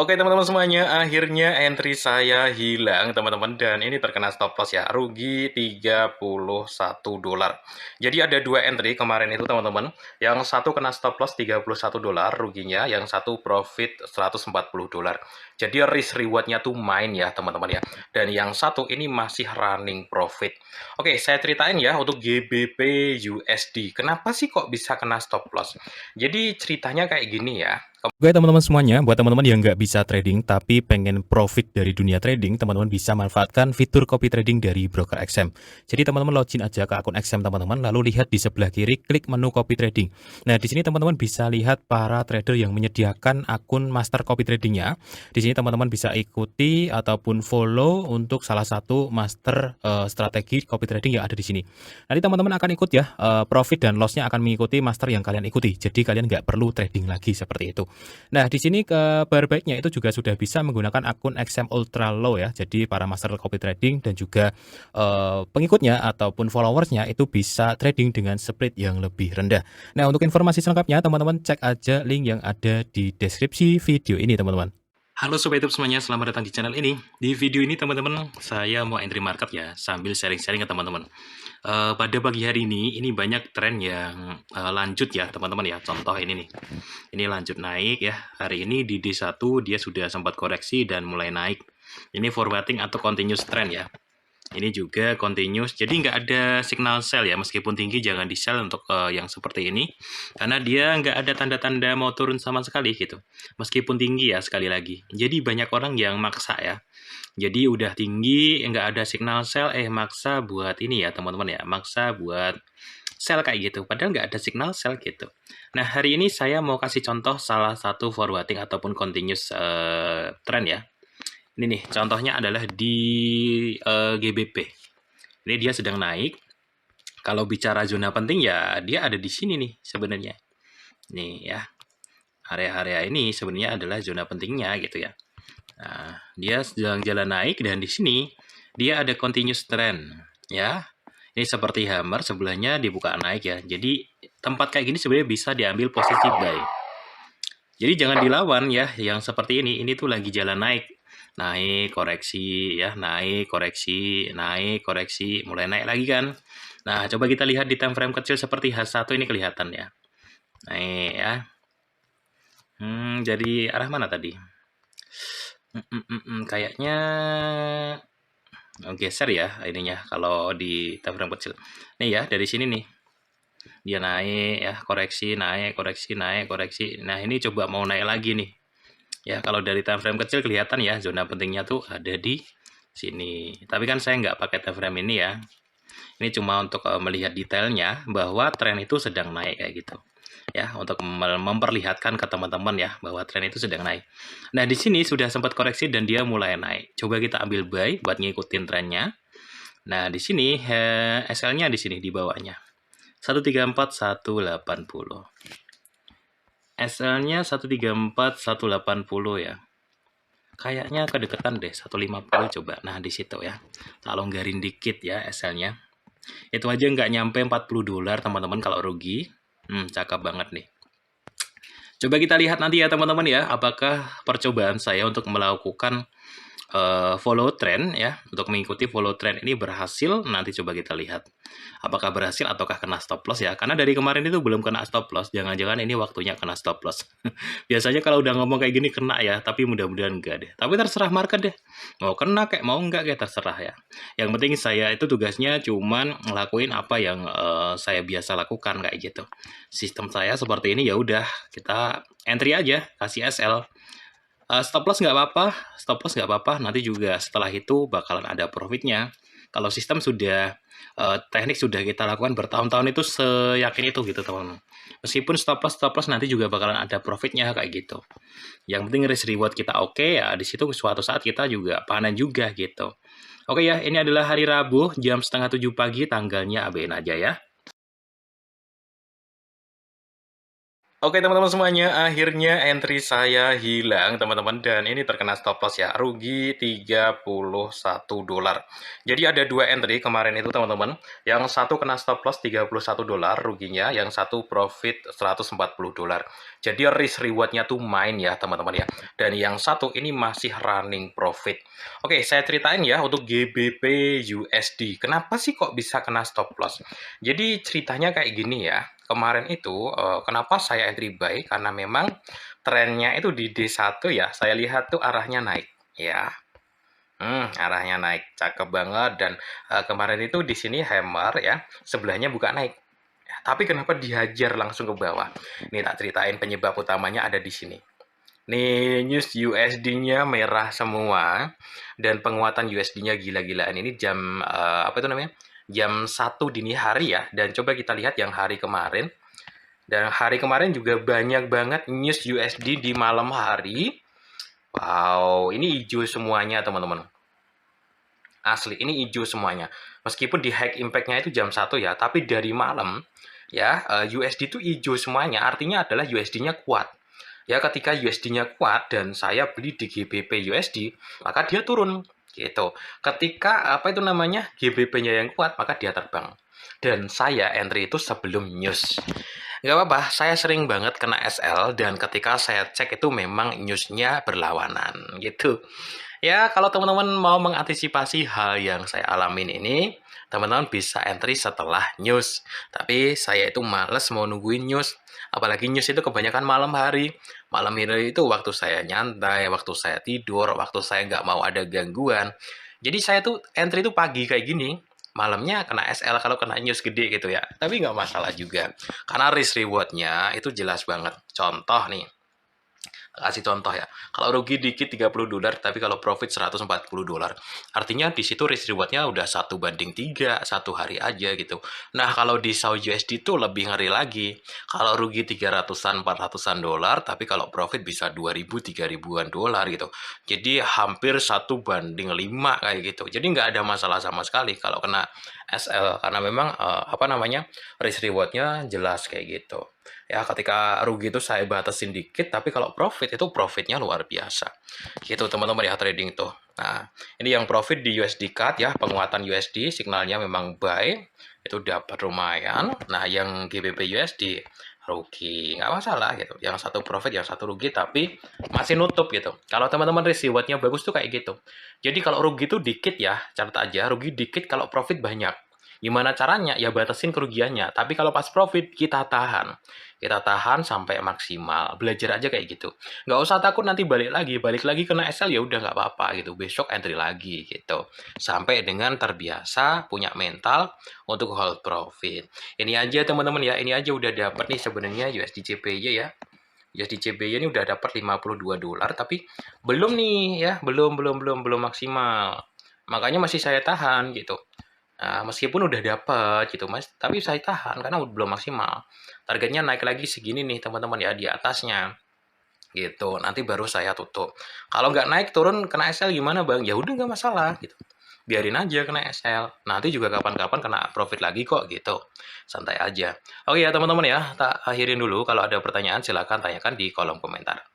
Oke teman-teman semuanya, akhirnya entry saya hilang teman-teman dan ini terkena stop loss ya, rugi $31. Jadi ada dua entry kemarin itu teman-teman, yang satu kena stop loss $31 ruginya, yang satu profit $140. Jadi risk rewardnya tuh main ya teman-teman ya. Dan yang satu ini masih running profit. Oke, saya ceritain ya untuk GBP USD. Kenapa sih kok bisa kena stop loss? Jadi ceritanya kayak gini ya. Oke teman-teman semuanya, buat teman-teman yang nggak bisa trading tapi pengen profit dari dunia trading, teman-teman bisa manfaatkan fitur copy trading dari broker XM. Jadi teman-teman login aja ke akun XM teman-teman, lalu lihat di sebelah kiri, klik menu copy trading. Nah di sini teman-teman bisa lihat para trader yang menyediakan akun master copy tradingnya. Di sini teman-teman bisa ikuti ataupun follow untuk salah satu master strategi copy trading yang ada di sini. Nanti teman-teman akan ikut ya, profit dan lossnya akan mengikuti master yang kalian ikuti. Jadi kalian nggak perlu trading lagi seperti itu. Nah, di sini kabar baiknya itu juga sudah bisa menggunakan akun XM Ultra Low ya. Jadi para master copy trading dan juga pengikutnya ataupun followersnya itu bisa trading dengan split yang lebih rendah. Nah, untuk informasi selengkapnya teman-teman cek aja link yang ada di deskripsi video ini teman-teman. Halo Sobat YouTube semuanya, selamat datang di channel ini. Di video ini teman-teman, saya mau entry market ya, sambil sharing-sharing ke teman-teman. Pada pagi hari ini banyak tren yang lanjut ya teman-teman ya. Contoh ini nih, ini lanjut naik ya. Hari ini di D1 dia sudah sempat koreksi dan mulai naik. Ini forwarding atau continuous trend ya. Ini juga continuous, jadi nggak ada signal sell ya, meskipun tinggi jangan di sell untuk yang seperti ini, karena dia nggak ada tanda-tanda mau turun sama sekali gitu, meskipun tinggi ya sekali lagi. Jadi banyak orang yang maksa ya, jadi udah tinggi, nggak ada signal sell, maksa buat ini ya teman-teman ya, maksa buat sell kayak gitu, padahal nggak ada signal sell gitu. Nah hari ini saya mau kasih contoh salah satu forwarding ataupun continuous trend ya. Ini nih, contohnya adalah di GBP. Ini dia sedang naik. Kalau bicara zona penting ya dia ada di sini nih sebenarnya. Nih ya, area-area ini sebenarnya adalah zona pentingnya gitu ya. Nah, dia sedang jalan naik dan di sini dia ada continuous trend ya. Ini seperti hammer sebelahnya dibuka naik ya. Jadi tempat kayak gini sebenarnya bisa diambil posisi buy. Jadi jangan dilawan ya, yang seperti ini tuh lagi jalan naik. Naik, koreksi ya, naik, koreksi, naik, koreksi, mulai naik lagi kan. Nah, coba kita lihat di time frame kecil seperti H1 ini kelihatan ya. Naik ya. Jadi arah mana tadi? Kayaknya geser ya ininya kalau di time frame kecil. Nih ya, dari sini nih. Dia naik ya, koreksi, naik, koreksi, naik, koreksi. Nah, ini coba mau naik lagi nih. Ya, kalau dari time frame kecil kelihatan ya, zona pentingnya tuh ada di sini. Tapi kan saya nggak pakai time frame ini ya. Ini cuma untuk melihat detailnya bahwa tren itu sedang naik kayak gitu. Ya, untuk memperlihatkan ke teman-teman ya bahwa tren itu sedang naik. Nah, di sini sudah sempat koreksi dan dia mulai naik. Coba kita ambil buy buat ngikutin trennya. Nah, di sini SL-nya di sini di bawahnya. 134 180. SL-nya 134 180 ya. Kayaknya kedekatan deh 150 coba. Nah, di situ ya. Tak longgarin dikit ya SL-nya. Itu aja nggak nyampe $40 teman-teman kalau rugi. Cakep banget nih. Coba kita lihat nanti ya teman-teman ya, apakah percobaan saya untuk melakukan follow trend ya, untuk mengikuti follow trend ini berhasil. Nanti coba kita lihat apakah berhasil ataukah kena stop loss ya, karena dari kemarin itu belum kena stop loss. Jangan-jangan ini waktunya kena stop loss. Biasanya kalau udah ngomong kayak gini kena ya, tapi mudah-mudahan enggak deh. Tapi terserah market deh, mau kena kayak mau enggak kayak terserah ya. Yang penting saya itu tugasnya cuman ngelakuin apa yang saya biasa lakukan kayak gitu. Sistem saya seperti ini, ya udah kita entry aja, kasih SL. Stop loss nggak apa-apa, nanti juga setelah itu bakalan ada profitnya. Kalau sistem sudah, teknik sudah kita lakukan bertahun-tahun itu seyakin itu gitu teman-teman. Meskipun stop loss nanti juga bakalan ada profitnya kayak gitu. Yang penting risk reward kita oke ya, di situ suatu saat kita juga panen juga gitu. Oke ya, ini adalah hari Rabu jam 6:30 pagi, tanggalnya abein aja ya. Oke teman-teman semuanya, akhirnya entry saya hilang teman-teman dan ini terkena stop loss ya, rugi 31 dolar. Jadi ada dua entry kemarin itu teman-teman, yang satu kena stop loss 31 dolar ruginya, yang satu profit 140 dolar. Jadi risk rewardnya tuh main ya teman-teman ya. Dan yang satu ini masih running profit. Oke, saya ceritain ya untuk GBP USD. Kenapa sih kok bisa kena stop loss? Jadi ceritanya kayak gini ya. Kemarin itu kenapa saya entry buy karena memang trennya itu di D1 ya, saya lihat tuh arahnya naik ya. Arahnya naik, cakep banget dan kemarin itu di sini hammer ya, sebelahnya buka naik. Ya, tapi kenapa dihajar langsung ke bawah? Nih tak ceritain penyebab utamanya ada di sini. Nih news USD-nya merah semua dan penguatan USD-nya gila-gilaan ini jam apa itu namanya? Jam 1 dini hari ya. Dan coba kita lihat yang hari kemarin. Dan hari kemarin juga banyak banget news USD di malam hari. Wow, ini hijau semuanya teman-teman. Asli, ini hijau semuanya. Meskipun di hack impact-nya itu jam 1 ya, tapi dari malam ya USD itu hijau semuanya. Artinya adalah USD-nya kuat. Ya ketika USD-nya kuat dan saya beli di GBP USD, maka dia turun gitu. Ketika apa itu namanya GBP-nya yang kuat, maka dia terbang. Dan saya entry itu sebelum news. Nggak apa-apa, saya sering banget kena SL dan ketika saya cek itu memang newsnya berlawanan gitu. Ya, kalau teman-teman mau mengantisipasi hal yang saya alamin ini, teman-teman bisa entry setelah news. Tapi saya itu males mau nungguin news. Apalagi news itu kebanyakan malam hari. Malam hari itu waktu saya nyantai, waktu saya tidur, waktu saya nggak mau ada gangguan. Jadi saya tuh entry itu pagi kayak gini. Malamnya kena SL kalau kena news gede gitu ya. Tapi nggak masalah juga. Karena risk rewardnya itu jelas banget. Contoh nih, kasih contoh ya. Kalau rugi dikit 30 dolar, tapi kalau profit 140 dolar. Artinya di situ risk rewardnya udah 1 banding 3, 1 hari aja gitu. Nah, kalau di Saudi USD itu lebih ngeri lagi. Kalau rugi 300-an, 400-an dolar, tapi kalau profit bisa 2.000, 3.000-an dolar gitu. Jadi hampir 1 banding 5 kayak gitu. Jadi nggak ada masalah sama sekali kalau kena SL. Karena memang apa namanya risk rewardnya jelas kayak gitu. Ya, ketika rugi itu saya batasin dikit, tapi kalau profit itu profitnya luar biasa. Gitu teman-teman ya trading tuh. Nah, ini yang profit di USD CAD ya, penguatan USD, signalnya memang buy, itu dapat lumayan. Nah, yang GBP USD rugi, nggak masalah gitu. Yang satu profit, yang satu rugi, tapi masih nutup gitu. Kalau teman-teman risk rewardnya bagus tuh kayak gitu. Jadi kalau rugi tuh dikit ya, catat aja, rugi dikit kalau profit banyak. Gimana caranya? Ya batasin kerugiannya. Tapi kalau pas profit, kita tahan. Kita tahan sampai maksimal. Belajar aja kayak gitu. Nggak usah takut nanti balik lagi. Balik lagi kena SL ya udah nggak apa-apa gitu. Besok entry lagi gitu. Sampai dengan terbiasa, punya mental untuk hold profit. Ini aja teman-teman ya. Ini aja udah dapat nih sebenarnya USD CPY ya. USD CPY ini udah dapat 52 dolar. Tapi belum nih ya. Belum maksimal. Makanya masih saya tahan gitu. Nah, meskipun udah dapat gitu mas, tapi saya tahan karena belum maksimal. Targetnya naik lagi segini nih teman-teman ya di atasnya gitu. Nanti baru saya tutup. Kalau nggak naik turun kena SL gimana bang? Ya udah nggak masalah gitu. Biarin aja kena SL. Nanti juga kapan-kapan kena profit lagi kok gitu. Santai aja. Oke ya teman-teman ya, tak akhirin dulu. Kalau ada pertanyaan silakan tanyakan di kolom komentar.